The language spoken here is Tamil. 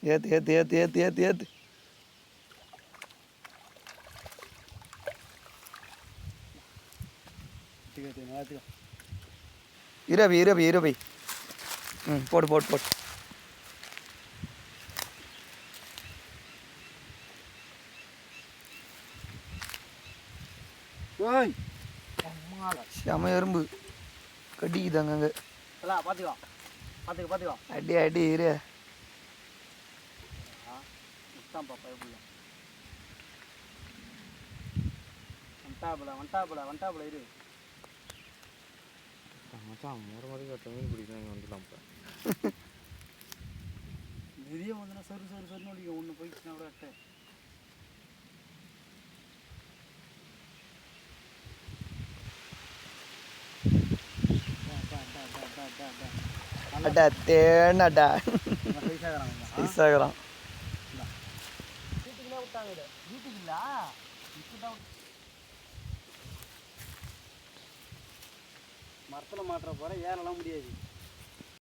ஏத்து ஏத்து ஏத்து ஏத்து ஏத்து ஏத்து இரவி இரவி இரவி போடு போடு போடு செம எறும்பு கடிக்குதாங்க அங்கே அடி அடி இரு வண்டாப்புல இரு மச்சான் ஒரு மாதிரி கட்ட மீன் பிடிக்கணும் இங்கே வந்துடலாம் இப்போ நிறைய வந்துன்னா சரி சரி சரி நோடிக்க ஒன்று போயிடுச்சுன்னா கூட அட்டை அடா தேனடா சைஸாகிறான் வீட்டுக்குள்ளே விட்டாங்க இது வீட்டுக்கு இல்லா மரத்தில் மாட்டுற போகிற ஏறலாம் முடியாது